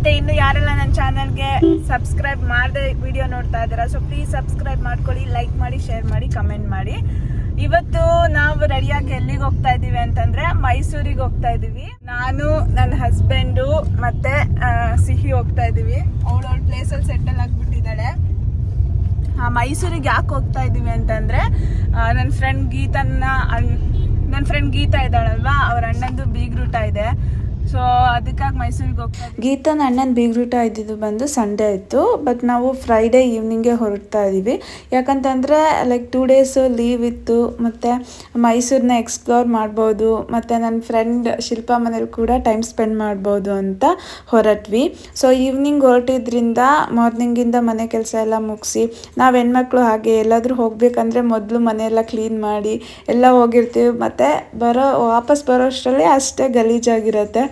ಮತ್ತು ಇನ್ನು ಯಾರೆಲ್ಲ ನನ್ನ ಚಾನಲ್ಗೆ ಸಬ್ಸ್ಕ್ರೈಬ್ ಮಾಡದೆ ವಿಡಿಯೋ ನೋಡ್ತಾ ಇದ್ದೀರಾ, ಸೊ ಪ್ಲೀಸ್ ಸಬ್ಸ್ಕ್ರೈಬ್ ಮಾಡ್ಕೊಳ್ಳಿ, ಲೈಕ್ ಮಾಡಿ, ಶೇರ್ ಮಾಡಿ, ಕಮೆಂಟ್ ಮಾಡಿ. ಇವತ್ತು ನಾವು ರೆಡಿಯಾಗಿ ಎಲ್ಲಿಗೆ ಹೋಗ್ತಾ ಇದ್ದೀವಿ ಅಂತಂದರೆ ಮೈಸೂರಿಗೆ ಹೋಗ್ತಾ ಇದ್ದೀವಿ. ನಾನು, ನನ್ನ ಹಸ್ಬೆಂಡು ಮತ್ತು ಸಿಹಿ ಹೋಗ್ತಾ ಇದ್ದೀವಿ. ಅವಳು ಪ್ಲೇಸಲ್ಲಿ ಸೆಟಲ್ ಆಗಿಬಿಟ್ಟಿದ್ದಾಳೆ. ಮೈಸೂರಿಗೆ ಯಾಕೆ ಹೋಗ್ತಾ ಇದ್ದೀವಿ ಅಂತಂದರೆ ನನ್ನ ಫ್ರೆಂಡ್ ಗೀತಾ ಇದ್ದಾಳಲ್ವಾ, ಅವ್ರ ಅಣ್ಣಂದು ಬೀಗ್ರೂಟ ಇದೆ. ಸೊ ಅದಕ್ಕಾಗಿ ಮೈಸೂರಿಗೆ ಹೋಗ್ತಾ ಇದ್ದೀವಿ. ಗೀತನ ಅಣ್ಣನ ಬೀಗ್ರೂಟ ಇದ್ದಿದ್ದು ಬಂದು ಸಂಡೇ ಇತ್ತು, ಬಟ್ ನಾವು ಫ್ರೈಡೇ ಈವ್ನಿಂಗೇ ಹೊರಡ್ತಾ ಇದ್ದೀವಿ. ಯಾಕಂತಂದರೆ ಲೈಕ್ 2 days ಲೀವ್ ಇತ್ತು, ಮತ್ತು ಮೈಸೂರನ್ನ ಎಕ್ಸ್ಪ್ಲೋರ್ ಮಾಡ್ಬೋದು, ಮತ್ತು ನನ್ನ ಫ್ರೆಂಡ್ ಶಿಲ್ಪಾ ಮನೇಲಿ ಕೂಡ ಟೈಮ್ ಸ್ಪೆಂಡ್ ಮಾಡ್ಬೋದು ಅಂತ ಹೊರಟ್ವಿ. ಸೊ ಈವ್ನಿಂಗ್ ಹೊರಟಿದ್ರಿಂದ ಮಾರ್ನಿಂಗಿಂದ ಮನೆ ಕೆಲಸ ಎಲ್ಲ ಮುಗಿಸಿ, ನಾವು ಹೆಣ್ಮಕ್ಳು ಹಾಗೆ ಎಲ್ಲಾದರೂ ಹೋಗಬೇಕಂದ್ರೆ ಮೊದಲು ಮನೆಯೆಲ್ಲ ಕ್ಲೀನ್ ಮಾಡಿ ಎಲ್ಲ ಹೋಗಿರ್ತೀವಿ, ಮತ್ತು ವಾಪಸ್ ಬರೋ ಅಷ್ಟರಲ್ಲಿ ಅಷ್ಟೇ ಗಲೀಜಾಗಿರುತ್ತೆ.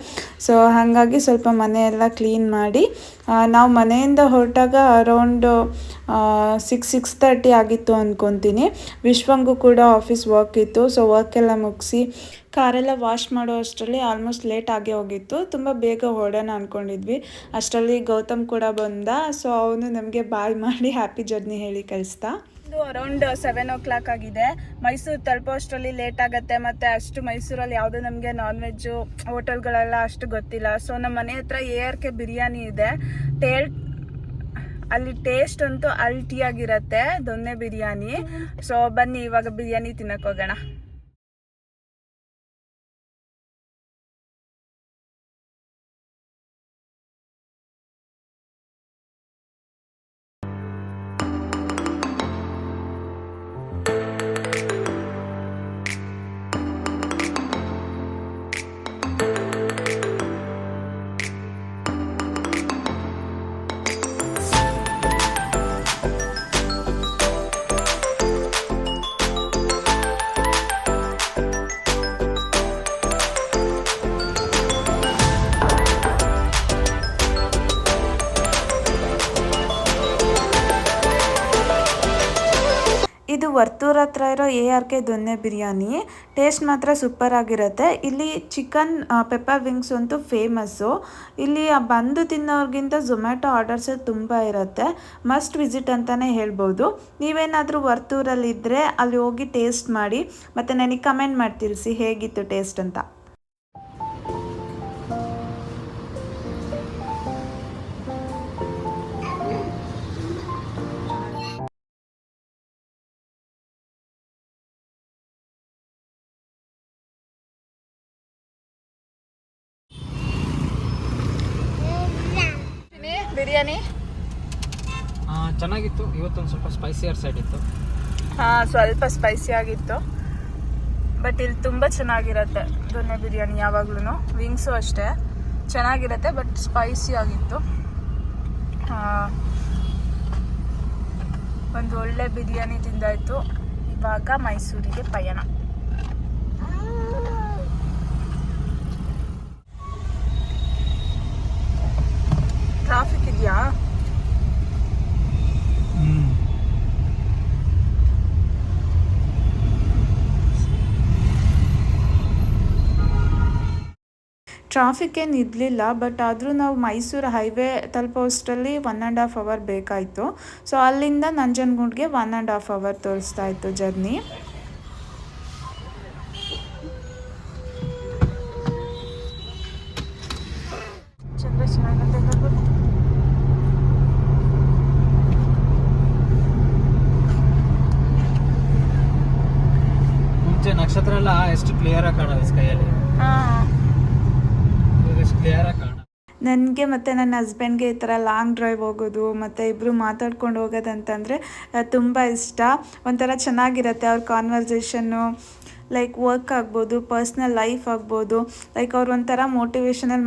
ಸೊ ಹಾಗಾಗಿ ಸ್ವಲ್ಪ ಮನೆಯೆಲ್ಲ ಕ್ಲೀನ್ ಮಾಡಿ ನಾವು ಮನೆಯಿಂದ ಹೊರಟಾಗ ಅರೌಂಡ್ 6-6:30 ಆಗಿತ್ತು ಅಂದ್ಕೊತೀನಿ. ವಿಶ್ವಂಗೂ ಕೂಡ ಆಫೀಸ್ ವರ್ಕ್ ಇತ್ತು. ಸೊ ವರ್ಕೆಲ್ಲ ಮುಗಿಸಿ ಕಾರೆಲ್ಲ ವಾಶ್ ಮಾಡೋ ಅಷ್ಟರಲ್ಲಿ ಆಲ್ಮೋಸ್ಟ್ ಲೇಟ್ ಆಗೇ ಹೋಗಿತ್ತು. ತುಂಬ ಬೇಗ ಹೊರಡೋಣ ಅಂದ್ಕೊಂಡಿದ್ವಿ. ಅಷ್ಟರಲ್ಲಿ ಗೌತಮ್ ಕೂಡ ಬಂದ. ಸೊ ಅವನು ನಮಗೆ ಬಾಯ್ ಮಾಡಿ ಹ್ಯಾಪಿ ಜರ್ನಿ ಹೇಳಿ ಕಳಿಸ್ತಾ. ಅರೌಂಡ್ 7 o'clock ಆಗಿದೆ. ಮೈಸೂರು ತಲುಪೋ ಅಷ್ಟರಲ್ಲಿ ಲೇಟ್ ಆಗುತ್ತೆ, ಮತ್ತು ಅಷ್ಟು ಮೈಸೂರಲ್ಲಿ ಯಾವುದೋ ನಮಗೆ ನಾನ್ ವೆಜ್ಜು ಹೋಟೆಲ್ಗಳೆಲ್ಲ ಅಷ್ಟು ಗೊತ್ತಿಲ್ಲ. ಸೊ ನಮ್ಮ ಮನೆ ಹತ್ರ ARK ಬಿರಿಯಾನಿ ಇದೆ. ಅಲ್ಲಿ ಟೇಸ್ಟ್ ಅಂತೂ ಅಲ್ಟಿಯಾಗಿರುತ್ತೆ, ದೊನ್ನೆ ಬಿರಿಯಾನಿ. ಸೊ ಬನ್ನಿ ಇವಾಗ ಬಿರಿಯಾನಿ ತಿನ್ನಕ್ಕೆ ಹೋಗೋಣ. ಇದು ವರ್ತೂರ್ ಹತ್ರ ಇರೋ ARK ದೊನ್ನೆ ಬಿರಿಯಾನಿ. ಟೇಸ್ಟ್ ಮಾತ್ರ ಸೂಪರ್ ಆಗಿರುತ್ತೆ. ಇಲ್ಲಿ ಚಿಕನ್ ಪೆಪ್ಪರ್ ವಿಂಗ್ಸ್ ಅಂತೂ ಫೇಮಸ್ಸು. ಇಲ್ಲಿ ಬಂದು ತಿನ್ನೋರ್ಗಿಂತ ಝೊಮ್ಯಾಟೊ ಆರ್ಡರ್ಸೇ ತುಂಬ ಇರುತ್ತೆ. ಮಸ್ಟ್ ವಿಸಿಟ್ ಅಂತಲೇ ಹೇಳ್ಬೋದು. ನೀವೇನಾದರೂ ವರ್ತೂರಲ್ಲಿದ್ದರೆ ಅಲ್ಲಿ ಹೋಗಿ ಟೇಸ್ಟ್ ಮಾಡಿ, ಮತ್ತು ನನಗೆ ಕಮೆಂಟ್ ಮಾಡಿ ತಿಳಿಸಿ ಹೇಗಿತ್ತು ಟೇಸ್ಟ್ ಅಂತ. ಬಿರಿಯಾನಿ ಚೆನ್ನಾಗಿತ್ತು. ಇವತ್ತೊಂದು ಸ್ವಲ್ಪ ಸ್ಪೈಸಿಯರ್ ಸೈಡ್ ಇತ್ತು. ಸ್ವಲ್ಪ ಸ್ಪೈಸಿ ಆಗಿತ್ತು, ಬಟ್ ಇಲ್ಲಿ ತುಂಬ ಚೆನ್ನಾಗಿರುತ್ತೆ ದೊನ್ನೆ ಬಿರಿಯಾನಿ. ಯಾವಾಗ್ಲೂ ವಿಂಗ್ಸು ಅಷ್ಟೇ ಚೆನ್ನಾಗಿರುತ್ತೆ, ಬಟ್ ಸ್ಪೈಸಿ ಆಗಿತ್ತು. ಒಂದು ಒಳ್ಳೆ ಬಿರಿಯಾನಿ ತಿಂದಾಯಿತು. ಇವಾಗ ಮೈಸೂರಿಗೆ ಪಯಣ. ಟ್ರಾಫಿಕ್ ಇದೆಯಾ? ಟ್ರಾಫಿಕ್ ಏನು ಇರಲಿಲ್ಲ, ಬಟ್ ಆದರೂ ನಾವು ಮೈಸೂರು ಹೈವೇ ತಲುಪೋಷ್ಟರಲ್ಲಿ 1.5 hour ಬೇಕಾಯಿತು. ಸೊ ಅಲ್ಲಿಂದ ನಂಜನಗೂಡಿಗೆ 1.5 hour ತೋರಿಸ್ತಾ ಇತ್ತು ಜರ್ನಿ. ಮುಂಚೆ ನಕ್ಷತ್ರ ಎಲ್ಲ ಎಷ್ಟು ಕ್ಲಿಯರ್ ಆಗಿ ಕಾಣೋದು ಸ್ಕೈಯಲ್ಲಿ, ಎಷ್ಟು ಕ್ಲಿಯರ್ ಆಗಿ ಕಾಣ. ನನಗೆ ಮತ್ತು ನನ್ನ ಹಸ್ಬೆಂಡ್ಗೆ ಈ ಥರ ಲಾಂಗ್ ಡ್ರೈವ್ ಹೋಗೋದು ಮತ್ತು ಇಬ್ಬರು ಮಾತಾಡ್ಕೊಂಡು ಹೋಗೋದಂತಂದರೆ ತುಂಬ ಇಷ್ಟ. ಒಂಥರ ಚೆನ್ನಾಗಿರುತ್ತೆ ಅವ್ರ ಕಾನ್ವರ್ಸೇಷನ್ನು. ಲೈಕ್ ವರ್ಕ್ ಆಗ್ಬೋದು, ಪರ್ಸ್ನಲ್ ಲೈಫ್ ಆಗ್ಬೋದು, ಲೈಕ್ ಅವ್ರು ಒಂಥರ ಮೋಟಿವೇಶನಲ್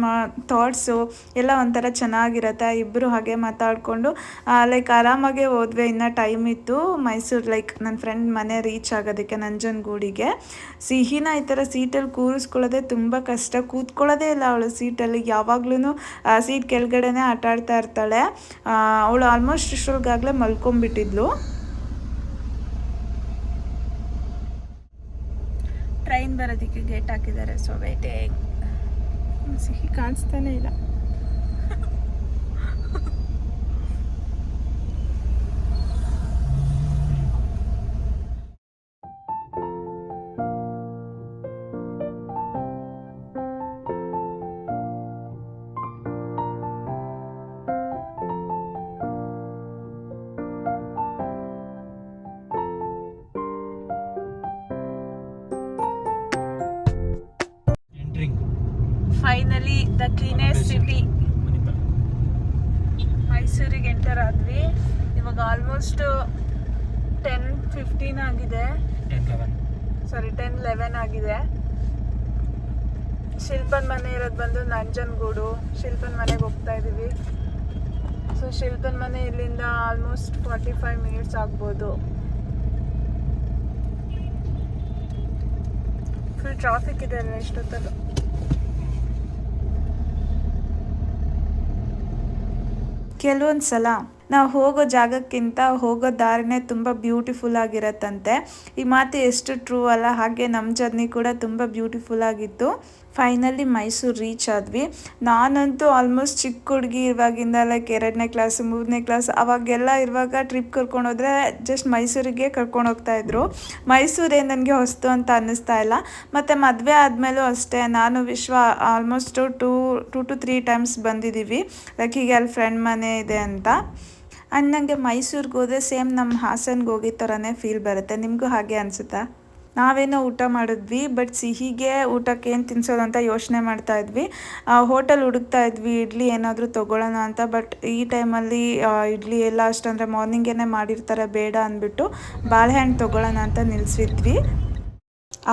ಥಾಟ್ಸು ಎಲ್ಲ ಒಂಥರ ಚೆನ್ನಾಗಿರುತ್ತೆ. ಇಬ್ಬರು ಹಾಗೆ ಮಾತಾಡಿಕೊಂಡು ಲೈಕ್ ಆರಾಮಾಗೆ ಹೋದ್ವಿ. ಇನ್ನೂ ಟೈಮ್ ಇತ್ತು ಮೈಸೂರು ಲೈಕ್ ನನ್ನ ಫ್ರೆಂಡ್ ಮನೆ ರೀಚ್ ಆಗೋದಕ್ಕೆ ನಂಜನಗೂಡಿಗೆ. ಸಿಹಿನ ಈ ಥರ ಸೀಟಲ್ಲಿ ಕೂರಿಸ್ಕೊಳ್ಳೋದೇ ತುಂಬ ಕಷ್ಟ, ಕೂತ್ಕೊಳ್ಳೋದೇ ಇಲ್ಲ ಅವಳು ಸೀಟಲ್ಲಿ. ಯಾವಾಗ್ಲೂ ಸೀಟ್ ಕೆಳಗಡೆನೇ ಆಟ ಆಡ್ತಾ ಇರ್ತಾಳೆ. ಅವಳು ಆಲ್ಮೋಸ್ಟ್ ಇಷ್ಟೊಳಗಾಗಲೇ ಮಲ್ಕೊಂಡ್ಬಿಟ್ಟಿದ್ಲು. ಟ್ರೈನ್ ಬರೋದಕ್ಕೆ ಗೇಟ್ ಹಾಕಿದ್ದಾರೆ. So waiting. ಸಿಹಿ ಕಾಣಿಸ್ತಾನೆ ಇಲ್ಲ. Delhi the cleanest city. ಮೈಸೂರಿಗೆ ಎಂಟರ್ ಆದ್ವಿ. ಇವಾಗ ಆಲ್ಮೋಸ್ಟ್ 10:15 ಆಗಿದೆ. 10:11 ಆಗಿದೆ. ಶಿಲ್ಪನ್ ಮನೆ ಇರೋದು ಬಂದು ನಂಜನಗೂಡು. ಶಿಲ್ಪನ್ ಮನೆಗೆ ಹೋಗ್ತಾ ಇದೀವಿ. ಸೊ ಶಿಲ್ಪನ್ ಮನೆ ಇಲ್ಲಿಂದ ಆಲ್ಮೋಸ್ಟ್ 45 ಮಿನಿಟ್ಸ್ ಆಗ್ಬೋದು. ಫುಲ್ ಟ್ರಾಫಿಕ್ ಇದೆ ಅಲ್ಲ ಇಷ್ಟೊತ್ತಲ್ಲೂ. ಕೆಲವೊಂದು ಸಲ ನಾವು ಹೋಗೋ ಜಾಗಕ್ಕಿಂತ ಹೋಗೋ ದಾರಿನೇ ತುಂಬ ಬ್ಯೂಟಿಫುಲ್ ಆಗಿರತ್ತಂತೆ. ಈ ಮಾತು ಎಷ್ಟು ಟ್ರೂ ಅಲ್ಲ. ಹಾಗೆ ನಮ್ಮ ಜರ್ನಿ ಕೂಡ ತುಂಬ ಬ್ಯೂಟಿಫುಲ್ ಆಗಿತ್ತು. ಫೈನಲಿ ಮೈಸೂರು ರೀಚ್ ಆದ್ವಿ. ನಾನಂತೂ ಆಲ್ಮೋಸ್ಟ್ ಚಿಕ್ಕ ಹುಡುಗಿ ಇವಾಗಿಂದ ಲೈಕ್ 2ನೇ ಕ್ಲಾಸ್ 3ನೇ ಕ್ಲಾಸ್ ಅವಾಗೆಲ್ಲ ಇರುವಾಗ ಟ್ರಿಪ್ ಕರ್ಕೊಂಡೋದ್ರೆ ಜಸ್ಟ್ ಮೈಸೂರಿಗೆ ಕರ್ಕೊಂಡು ಹೋಗ್ತಾಯಿದ್ರು. ಮೈಸೂರೇನು ನನಗೆ ಹೊಸ್ತು ಅಂತ ಅನ್ನಿಸ್ತಾ ಇಲ್ಲ. ಮತ್ತು ಮದುವೆ ಆದಮೇಲೂ ಅಷ್ಟೇ ನಾನು ವಿಶ್ವ ಆಲ್ಮೋಸ್ಟ್ 2 to 3 ಟೈಮ್ಸ್ ಬಂದಿದ್ದೀವಿ. ಲೈಕ್ ಹೀಗೆ ಅಲ್ಲಿ ಫ್ರೆಂಡ್ ಮನೆ ಇದೆ ಅಂತ. ಆ್ಯಂಡ್ ನನಗೆ ಮೈಸೂರಿಗೆ ಹೋದರೆ ಸೇಮ್ ನಮ್ಮ ಹಾಸನ್ಗೆ ಹೋಗಿದ್ದ ಥರನೇ ಫೀಲ್ ಬರುತ್ತೆ. ನಿಮಗೂ ಹಾಗೆ ಅನಿಸುತ್ತಾ? ನಾವೇನೋ ಊಟ ಮಾಡಿದ್ವಿ, ಬಟ್ ಸಿಹಿಗೆ ಊಟಕ್ಕೆ ಏನು ತಿನ್ಸೋದು ಅಂತ ಯೋಚನೆ ಮಾಡ್ತಾಯಿದ್ವಿ. ಹೋಟೆಲ್ ಹುಡುಕ್ತಾ ಇದ್ವಿ ಇಡ್ಲಿ ಏನಾದರೂ ತೊಗೊಳ್ಳೋಣ ಅಂತ. ಬಟ್ ಈ ಟೈಮಲ್ಲಿ ಇಡ್ಲಿ ಎಲ್ಲ ಅಷ್ಟಂದರೆ ಮಾರ್ನಿಂಗೇ ಮಾಡಿರ್ತಾರೆ, ಬೇಡ ಅಂದ್ಬಿಟ್ಟು ಬಾಳೆಹಣ್ಣು ತೊಗೊಳ್ಳೋಣ ಅಂತ ನಿಲ್ಲಿಸಿದ್ವಿ.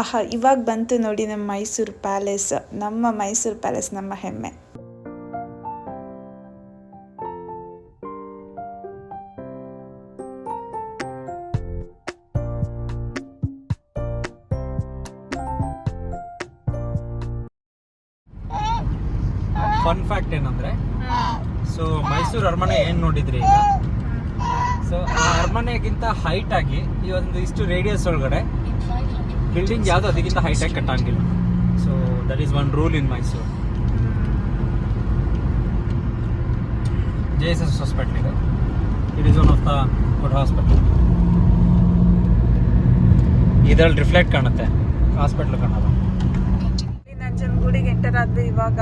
ಆಹಾ, ಇವಾಗ ಬಂತು ನೋಡಿ ನಮ್ಮ ಮೈಸೂರು ಪ್ಯಾಲೇಸ್. ನಮ್ಮ ಮೈಸೂರು ಪ್ಯಾಲೇಸ್ ನಮ್ಮ ಹೆಮ್ಮೆ. ಫನ್ ಫ್ಯಾಕ್ಟ್ ಏನಂದ್ರೆ, ಸೊ ಮೈಸೂರು ಅರಮನೆ ಏನ್ ನೋಡಿದ್ರಿ ಈಗ, ಸೊ ಆ ಅರಮನೆಗಿಂತ ಹೈಟ್ ಆಗಿ ಈ ಒಂದು ಇಷ್ಟು ರೇಡಿಯಸ್ ಒಳಗಡೆ ಬಿಲ್ಡಿಂಗ್ ಯಾವ್ದು ಅದಕ್ಕಿಂತ ಹೈಟ್ ಆಗಿ ಕಟ್ಟಂಗಿಲ್ಲ. So that is one rule in Mysuru. JSS hospital ಇದೆ. It is one of the good hospital. ಇದ್ರಲ್ಲಿ ರಿಫ್ಲೆಕ್ಟ್ ಕಾಣುತ್ತೆ, ಹಾಸ್ಪಿಟಲ್ ಕಾಣಲ್ಲ. ನಂಜನಗೂಡಿಗೆ ಎಂಟರ್ ಆದ್ವಿ. ಇವಾಗ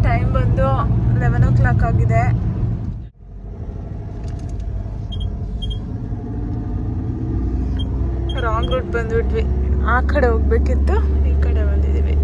ಟೈಮ್ ಬಂದು 11 o'clock ಆಗಿದೆ. ರಾಂಗ್ ರೂಟ್ ಬಂದ್ಬಿಟ್ವಿ. ಆ ಕಡೆ ಹೋಗ್ಬೇಕಿತ್ತು, ಈ ಕಡೆ ಬಂದಿದ್ದೀವಿ.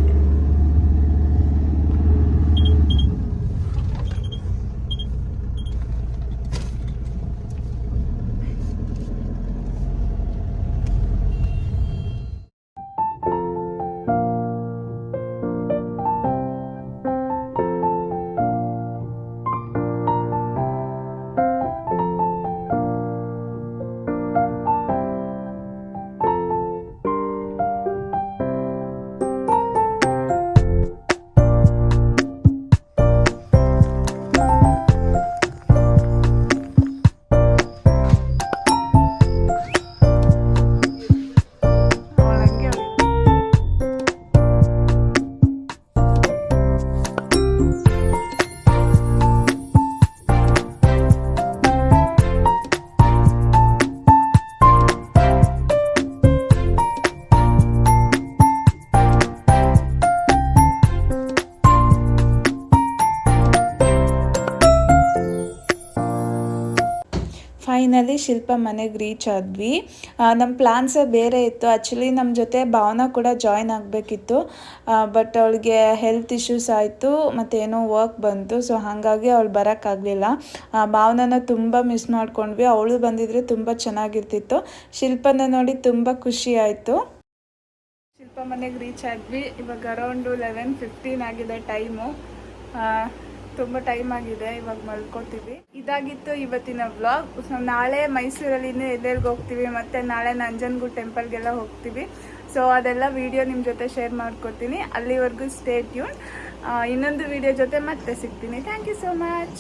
ಫೈನಲಿ ಶಿಲ್ಪ ಮನೆಗೆ ರೀಚ್ ಆದ್ವಿ. ನಮ್ಮ ಪ್ಲ್ಯಾನ್ಸೇ ಬೇರೆ ಇತ್ತು. ಆ್ಯಕ್ಚುಲಿ ನಮ್ಮ ಜೊತೆ ಭಾವನಾ ಕೂಡ ಜಾಯ್ನ್ ಆಗಬೇಕಿತ್ತು, ಬಟ್ ಅವಳಿಗೆ ಹೆಲ್ತ್ ಇಶ್ಯೂಸ್ ಆಯಿತು ಮತ್ತು ಏನೋ ವರ್ಕ್ ಬಂತು. ಸೊ ಹಾಗಾಗಿ ಅವಳು ಬರೋಕ್ಕಾಗಲಿಲ್ಲ. ಭಾವನಾನ ತುಂಬ ಮಿಸ್ ಮಾಡ್ಕೊಂಡ್ವಿ. ಅವಳು ಬಂದಿದ್ರೆ ತುಂಬ ಚೆನ್ನಾಗಿರ್ತಿತ್ತು. ಶಿಲ್ಪನ ನೋಡಿ ತುಂಬ ಖುಷಿ ಆಯಿತು. ಶಿಲ್ಪ ಮನೆಗೆ ರೀಚ್ ಆದ್ವಿ. ಇವಾಗ ಅರೌಂಡು 11:15 ಆಗಿದೆ ಟೈಮು. ತುಂಬ ಟೈಮ್ ಆಗಿದೆ. ಇವಾಗ ಮಲ್ಕೋತೀವಿ. ಇದಾಗಿತ್ತು ಇವತ್ತಿನ ವ್ಲಾಗ್. ನಾಳೆ ಮೈಸೂರಲ್ಲಿ ಇನ್ನೂ ಎಲ್ಲೆಲ್ಗೆ ಹೋಗ್ತೀವಿ, ಮತ್ತು ನಾಳೆ ನಂಜನಗೂಡು ಟೆಂಪಲ್ಗೆಲ್ಲ ಹೋಗ್ತೀವಿ. ಸೊ ಅದೆಲ್ಲ ವಿಡಿಯೋ ನಿಮ್ಮ ಜೊತೆ ಶೇರ್ ಮಾಡ್ಕೊತೀನಿ. ಅಲ್ಲಿವರೆಗೂ ಸ್ಟೇ ಟ್ಯೂನ್. ಇನ್ನೊಂದು ವಿಡಿಯೋ ಜೊತೆ ಮತ್ತೆ ಸಿಗ್ತೀನಿ. Thank you so much.